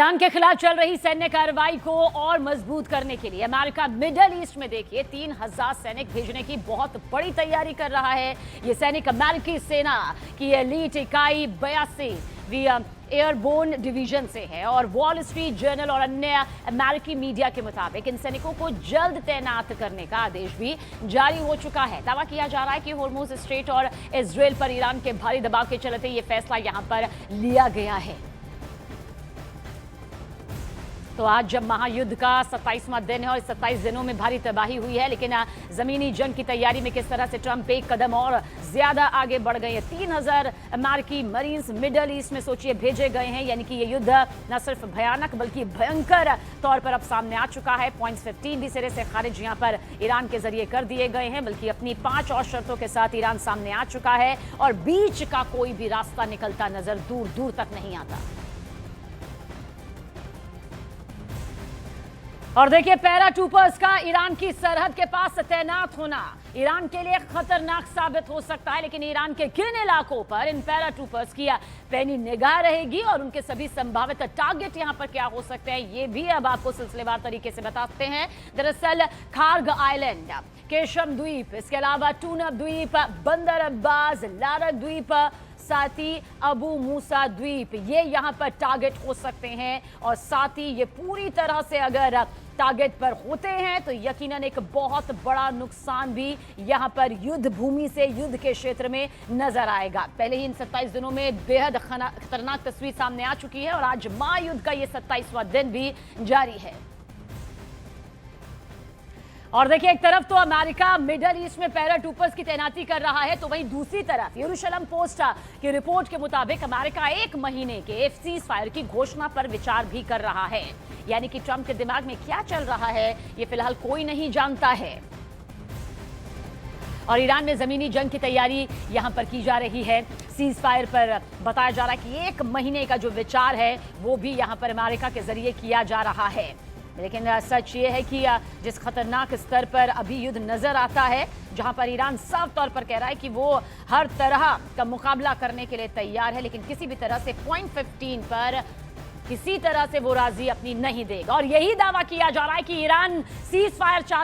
Iran के खिलाफ चल रही सैन्य कार्रवाई को और मजबूत करने के लिए अमेरिका मिडिल ईस्ट में देखिए 3000 सैनिक भेजने की बहुत बड़ी तैयारी कर रहा है। ये सैनिक अमेरिकी सेना की एलीट इकाई 82वीं एयरबोर्न डिवीजन से है और वॉल स्ट्रीट जर्नल और अन्य अमेरिकी मीडिया के मुताबिक इन सैनिकों को जल्द तैनात करने का आदेश भी जारी हो चुका है। दावा किया जा रहा है कि होर्मुज स्ट्रेट और इजराइल पर ईरान के भारी दबाव के चलते ये फैसला यहां पर लिया गया है। तो आज जब महायुद्ध का 27वां दिन है और 27 दिनों में भारी तबाही हुई है, लेकिन जमीनी जंग की तैयारी में किस तरह से ट्रंप एक कदम और ज्यादा आगे बढ़ गए हैं। 3000 अमेरिकी मरीन्स मिडल ईस्ट में सोचिए भेजे गए हैं, यानी कि ये युद्ध न सिर्फ भयानक बल्कि भयंकर तौर पर अब सामने आ चुका है। पॉइंट्स 15 भी सिरे से खारिज यहां पर ईरान के जरिए कर दिए गए हैं, बल्कि अपनी 5 और शर्तों के साथ ईरान सामने आ चुका है और बीच का कोई भी रास्ता निकलता नजर दूर दूर तक नहीं आता। और देखिए पैराट्रूपर्स का ईरान की सरहद के पास तैनात होना ईरान के लिए खतरनाक साबित हो सकता है, लेकिन ईरान के किन इलाकों पर इन पैराट्रूपर्स की पैनी निगाह रहेगी और उनके सभी संभावित टारगेट यहां पर क्या हो सकते हैं, ये भी अब आपको सिलसिलेवार तरीके से बताते हैं। दरअसल खार्ग आइलैंड, केशम द्वीप, इसके अलावा टूनब द्वीप, बंदर अब्बास, लारक द्वीप, साथ ही अबू मूसा द्वीप, ये यहां पर टारगेट हो सकते हैं। और साथ ही ये पूरी तरह से अगर टारगेट पर होते हैं तो यकीनन एक बहुत बड़ा नुकसान भी यहां पर युद्ध भूमि से युद्ध के क्षेत्र में नजर आएगा। पहले ही इन 27 दिनों में बेहद खतरनाक तस्वीर सामने आ चुकी है और आज महायुद्ध का ये 27वां दिन भी जारी है। और देखिए एक तरफ तो अमेरिका मिडल ईस्ट में पैराट्रूपर्स की तैनाती कर रहा है, तो वहीं दूसरी तरफ यरूशलेम पोस्ट की रिपोर्ट के मुताबिक अमेरिका 1 महीने के सीज फायर की घोषणा पर विचार भी कर रहा है। यानी कि ट्रंप के दिमाग में क्या चल रहा है ये फिलहाल कोई नहीं जानता है। और ईरान में जमीनी जंग की तैयारी यहां पर की जा रही है। सीज फायर पर बताया जा रहा है कि 1 महीने का जो विचार है वो भी यहां पर अमेरिका के जरिए किया जा रहा है। लेकिन सच ये है कि जिस खतरनाक स्तर पर अभी युद्ध नजर आता है, जहां पर ईरान साफ तौर पर कह रहा है कि वो हर तरह का मुकाबला करने के लिए तैयार है, लेकिन किसी भी तरह से पॉइंट 15 पर किसी तरह से वो राजी अपनी नहीं देगा। और यही दावा किया जा रहा है कि ईरान सीज फायर चाहता